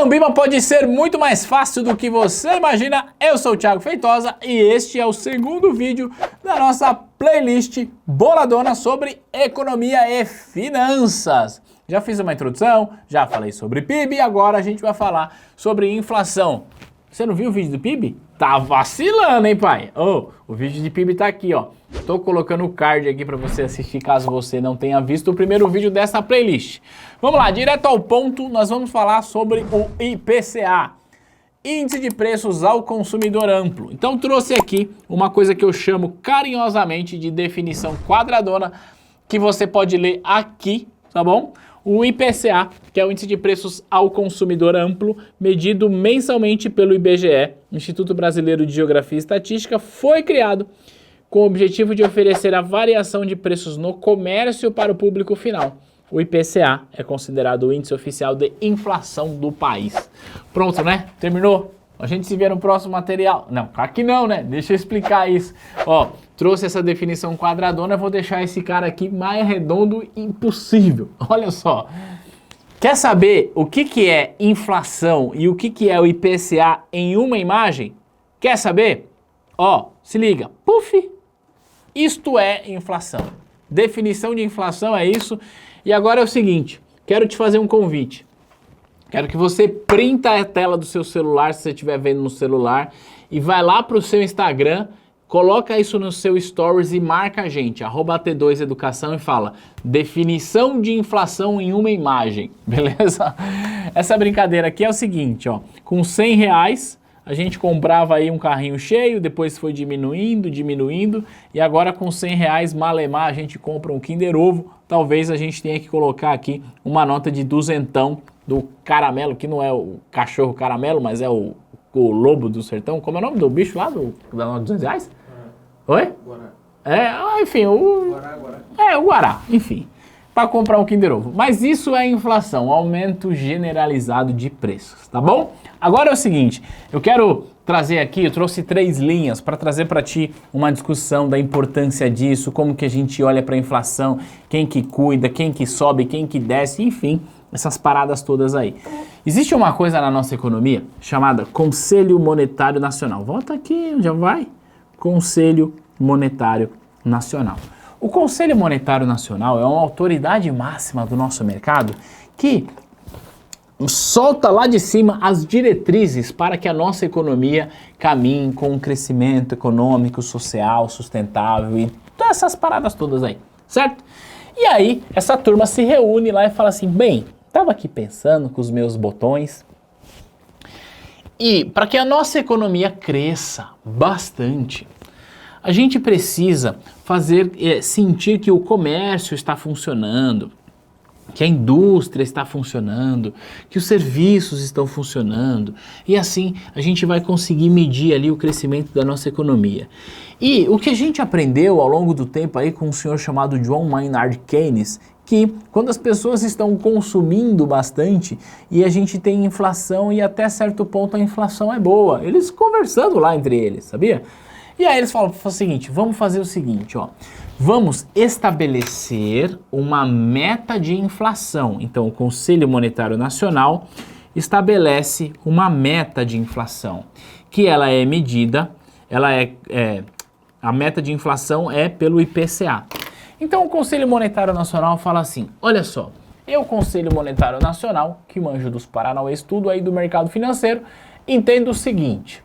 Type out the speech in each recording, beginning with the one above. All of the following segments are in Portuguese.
Carambima pode ser muito mais fácil do que você imagina. Eu sou o Thiago Feitosa e este é o segundo vídeo da nossa playlist boladona sobre economia e finanças. Já fiz uma introdução, já falei sobre PIB e agora a gente vai falar sobre inflação. Você não viu o vídeo do PIB? Tá vacilando, hein, pai? Oh, o vídeo de PIB tá aqui, ó. Tô colocando o card aqui para você assistir caso você não tenha visto o primeiro vídeo dessa playlist. Vamos lá, direto ao ponto, nós vamos falar sobre o IPCA, Índice de Preços ao Consumidor Amplo. Então trouxe aqui uma coisa que eu chamo carinhosamente de definição quadradona, que você pode ler aqui, tá bom? O IPCA, que é o Índice de Preços ao Consumidor Amplo, medido mensalmente pelo IBGE, Instituto Brasileiro de Geografia e Estatística, foi criado com o objetivo de oferecer a variação de preços no comércio para o público final. O IPCA é considerado o índice oficial de inflação do país. Pronto, né? Terminou? A gente se vê no próximo material. Não, aqui não, né? Deixa eu explicar isso. Ó, trouxe essa definição quadradona, eu vou deixar esse cara aqui mais redondo impossível. Olha só. Quer saber o que é inflação e o que é o IPCA em uma imagem? Quer saber? Ó, se liga. Puf! Isto é inflação. Definição de inflação é isso. E agora é o seguinte, quero te fazer um convite. Quero que você printa a tela do seu celular, se você estiver vendo no celular, e vai lá para o seu Instagram, coloca isso no seu Stories e marca a gente, @T2Educação, e fala definição de inflação em uma imagem, beleza? Essa brincadeira aqui é o seguinte, ó, com R$100 a gente comprava aí um carrinho cheio, depois foi diminuindo, e agora com R$100, malemar, a gente compra um Kinder Ovo. Talvez a gente tenha que colocar aqui uma nota de duzentão do caramelo, que não é o cachorro caramelo, mas é o lobo do sertão. Como é o nome do bicho lá, da nota de R$200? Oi? Guará. Enfim, o Guará, enfim, para comprar um Kinder Ovo. Mas isso é inflação, aumento generalizado de preços, tá bom? Agora é o seguinte, eu quero trazer aqui, eu trouxe 3 linhas para trazer para ti uma discussão da importância disso, como que a gente olha para a inflação, quem que cuida, quem que sobe, quem que desce, enfim, essas paradas todas aí. Existe uma coisa na nossa economia chamada Conselho Monetário Nacional. Volta aqui, já vai. Conselho Monetário Nacional. O Conselho Monetário Nacional é uma autoridade máxima do nosso mercado que solta lá de cima as diretrizes para que a nossa economia caminhe com um crescimento econômico, social, sustentável e todas essas paradas todas aí, certo? E aí, essa turma se reúne lá e fala assim, bem, estava aqui pensando com os meus botões e para que a nossa economia cresça bastante, a gente precisa sentir que o comércio está funcionando, que a indústria está funcionando, que os serviços estão funcionando, e assim a gente vai conseguir medir ali o crescimento da nossa economia. E o que a gente aprendeu ao longo do tempo aí com um senhor chamado John Maynard Keynes, que quando as pessoas estão consumindo bastante e a gente tem inflação e até certo ponto a inflação é boa, eles conversando lá entre eles, sabia? E aí eles falam o seguinte, vamos fazer o seguinte, ó, vamos estabelecer uma meta de inflação. Então o Conselho Monetário Nacional estabelece uma meta de inflação, que ela é medida, a meta de inflação é pelo IPCA. Então o Conselho Monetário Nacional fala assim, olha só, eu, Conselho Monetário Nacional, que manjo dos paranauês tudo aí do mercado financeiro, entendo o seguinte,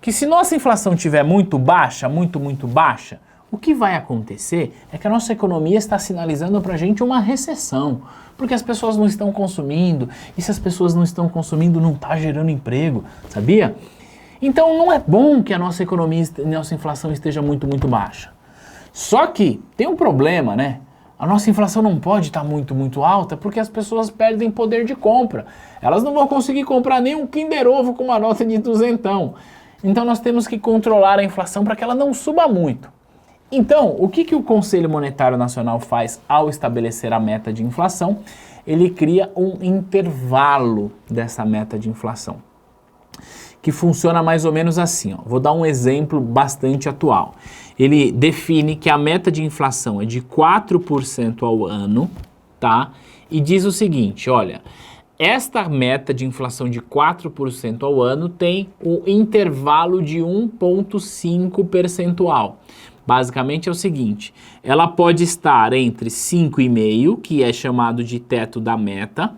que se nossa inflação estiver muito baixa, muito baixa, o que vai acontecer é que a nossa economia está sinalizando para a gente uma recessão, porque as pessoas não estão consumindo, e se as pessoas não estão consumindo, não está gerando emprego, sabia? Então não é bom que a nossa economia, nossa inflação esteja muito baixa. Só que tem um problema, né? A nossa inflação não pode estar muito alta porque as pessoas perdem poder de compra. Elas não vão conseguir comprar nem um Kinder Ovo com uma nota de duzentão. Então nós temos que controlar a inflação para que ela não suba muito. Então, o que o Conselho Monetário Nacional faz ao estabelecer a meta de inflação? Ele cria um intervalo dessa meta de inflação, que funciona mais ou menos assim, ó. Vou dar um exemplo bastante atual. Ele define que a meta de inflação é de 4% ao ano, tá? E diz o seguinte, olha, esta meta de inflação de 4% ao ano tem o intervalo de 1,5 percentual. Basicamente é o seguinte, ela pode estar entre 5,5, que é chamado de teto da meta,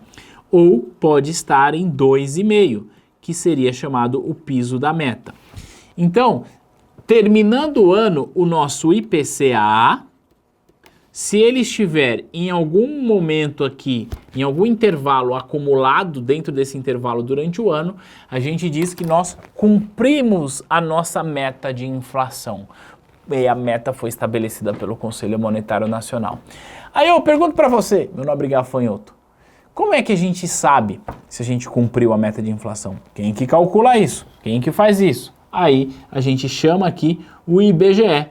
ou pode estar em 2,5, que seria chamado o piso da meta. Então, terminando o ano, o nosso IPCA, se ele estiver em algum momento aqui, em algum intervalo acumulado dentro desse intervalo durante o ano, a gente diz que nós cumprimos a nossa meta de inflação. E a meta foi estabelecida pelo Conselho Monetário Nacional. Aí eu pergunto para você, meu nobre gafanhoto, como é que a gente sabe se a gente cumpriu a meta de inflação? Quem que calcula isso? Quem que faz isso? Aí a gente chama aqui o IBGE.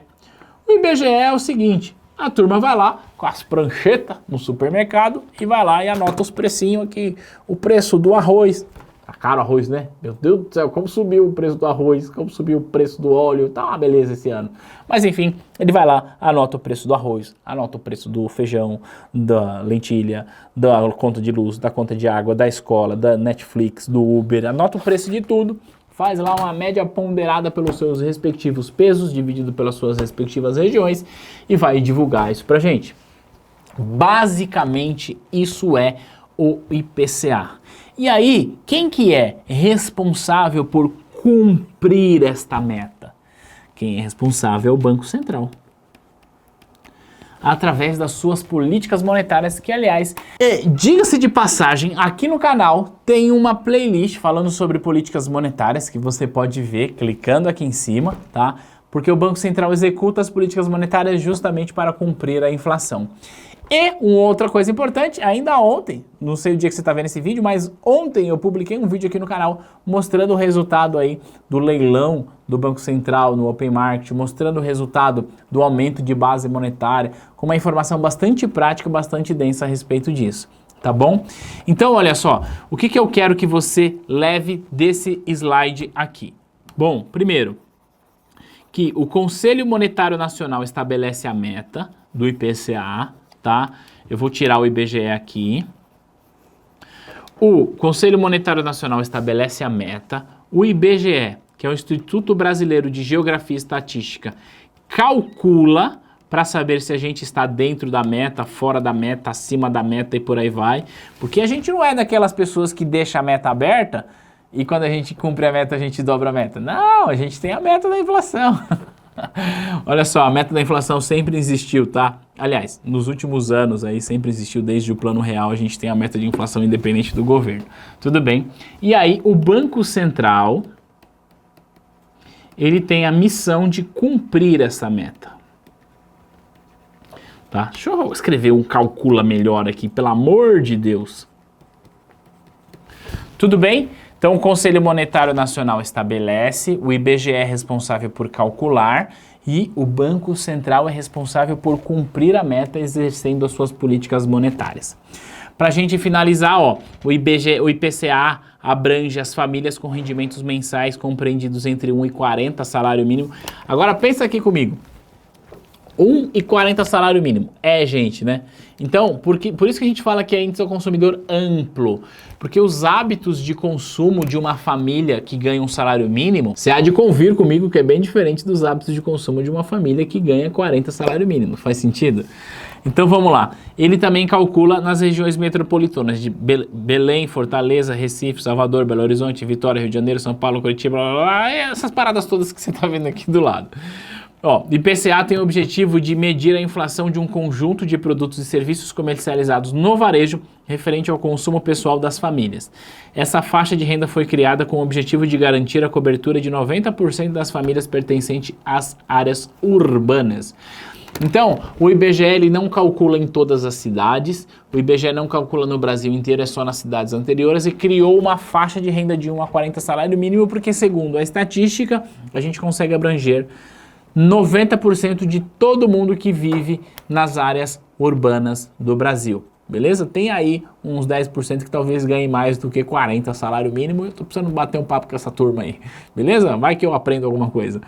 O IBGE é o seguinte, a turma vai lá com as pranchetas no supermercado e vai lá e anota os precinhos aqui, o preço do arroz. Tá caro o arroz, né? Meu Deus do céu, como subiu o preço do arroz, como subiu o preço do óleo, tá uma beleza esse ano. Mas enfim, ele vai lá, anota o preço do arroz, anota o preço do feijão, da lentilha, da conta de luz, da conta de água, da escola, da Netflix, do Uber, anota o preço de tudo, faz lá uma média ponderada pelos seus respectivos pesos, dividido pelas suas respectivas regiões e vai divulgar isso pra gente. Basicamente, isso é o IPCA. E aí, quem que é responsável por cumprir esta meta? Quem é responsável é o Banco Central. Através das suas políticas monetárias, que aliás, diga-se de passagem, aqui no canal tem uma playlist falando sobre políticas monetárias que você pode ver clicando aqui em cima, tá? Porque o Banco Central executa as políticas monetárias justamente para cumprir a inflação. E uma outra coisa importante, ainda ontem, não sei o dia que você está vendo esse vídeo, mas ontem eu publiquei um vídeo aqui no canal mostrando o resultado aí do leilão do Banco Central no Open Market, mostrando o resultado do aumento de base monetária, com uma informação bastante prática, bastante densa a respeito disso, tá bom? Então, olha só, o que eu quero que você leve desse slide aqui? Bom, primeiro, que o Conselho Monetário Nacional estabelece a meta do IPCA, tá? Eu vou tirar o IBGE aqui. O Conselho Monetário Nacional estabelece a meta. O IBGE, que é o Instituto Brasileiro de Geografia e Estatística, calcula para saber se a gente está dentro da meta, fora da meta, acima da meta e por aí vai. Porque a gente não é daquelas pessoas que deixam a meta aberta e quando a gente cumpre a meta, a gente dobra a meta. Não, a gente tem a meta da inflação. Olha só, a meta da inflação sempre existiu, tá? Aliás, nos últimos anos aí sempre existiu, desde o Plano Real a gente tem a meta de inflação independente do governo. Tudo bem? E aí o Banco Central, ele tem a missão de cumprir essa meta. Tá? Deixa eu escrever um calcula melhor aqui, pelo amor de Deus. Tudo bem? Então, o Conselho Monetário Nacional estabelece, o IBGE é responsável por calcular e o Banco Central é responsável por cumprir a meta exercendo as suas políticas monetárias. Para a gente finalizar, ó, o IPCA abrange as famílias com rendimentos mensais compreendidos entre 1,40 salário mínimo. Agora pensa aqui comigo. 1,40 salário mínimo. Gente, né? Então, por isso que a gente fala que é índice ao consumidor amplo. Porque os hábitos de consumo de uma família que ganha um salário mínimo, você há de convir comigo que é bem diferente dos hábitos de consumo de uma família que ganha 40 salário mínimo. Faz sentido? Então vamos lá. Ele também calcula nas regiões metropolitanas de Belém, Fortaleza, Recife, Salvador, Belo Horizonte, Vitória, Rio de Janeiro, São Paulo, Curitiba, blá, blá, blá, essas paradas todas que você está vendo aqui do lado. Ó, IPCA tem o objetivo de medir a inflação de um conjunto de produtos e serviços comercializados no varejo referente ao consumo pessoal das famílias. Essa faixa de renda foi criada com o objetivo de garantir a cobertura de 90% das famílias pertencentes às áreas urbanas. Então, o IBGE ele não calcula em todas as cidades, o IBGE não calcula no Brasil inteiro, é só nas cidades anteriores e criou uma faixa de renda de 1 a 40 salário mínimo porque, segundo a estatística, a gente consegue abranger 90% de todo mundo que vive nas áreas urbanas do Brasil, beleza? Tem aí uns 10% que talvez ganhe mais do que 40 salário mínimo, eu tô precisando bater um papo com essa turma aí, beleza? Vai que eu aprendo alguma coisa.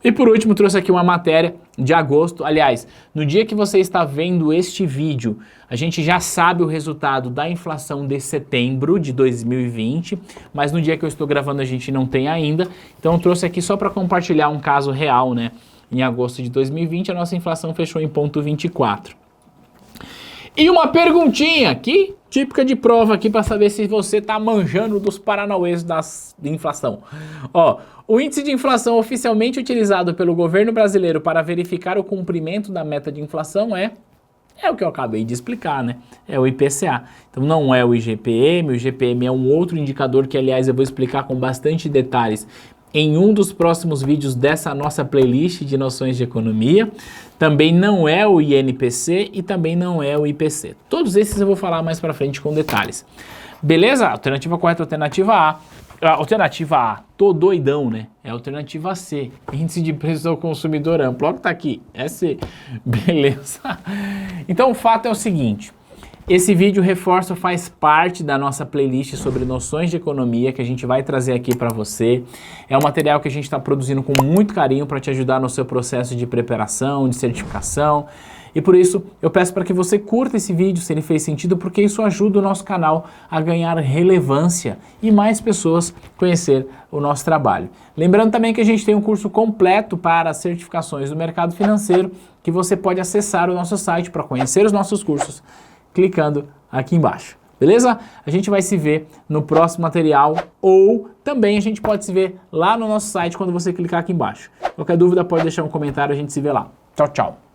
E por último, trouxe aqui uma matéria de agosto. Aliás, no dia que você está vendo este vídeo, a gente já sabe o resultado da inflação de setembro de 2020, mas no dia que eu estou gravando a gente não tem ainda. Então eu trouxe aqui só para compartilhar um caso real, né? Em agosto de 2020, a nossa inflação fechou em 0,24. E uma perguntinha aqui, típica de prova aqui para saber se você tá manjando dos paranauês de inflação. Ó, o índice de inflação oficialmente utilizado pelo governo brasileiro para verificar o cumprimento da meta de inflação é o que eu acabei de explicar, né? É o IPCA. Então não é o IGPM, o IGPM é um outro indicador que, aliás, eu vou explicar com bastante detalhes em um dos próximos vídeos dessa nossa playlist de noções de economia. Também não é o INPC e também não é o IPC. Todos esses eu vou falar mais pra frente com detalhes. Beleza? Alternativa correta, alternativa A. Alternativa A, tô doidão, né? É a alternativa C, índice de preço ao consumidor amplo. Olha que tá aqui, é C. Beleza? Então o fato é o seguinte. Esse vídeo reforço faz parte da nossa playlist sobre noções de economia que a gente vai trazer aqui para você. É um material que a gente está produzindo com muito carinho para te ajudar no seu processo de preparação, de certificação. E por isso eu peço para que você curta esse vídeo se ele fez sentido, porque isso ajuda o nosso canal a ganhar relevância e mais pessoas conhecer o nosso trabalho. Lembrando também que a gente tem um curso completo para certificações do mercado financeiro que você pode acessar o nosso site para conhecer os nossos cursos, clicando aqui embaixo, beleza? A gente vai se ver no próximo material ou também a gente pode se ver lá no nosso site quando você clicar aqui embaixo. Qualquer dúvida pode deixar um comentário, a gente se vê lá. Tchau, tchau!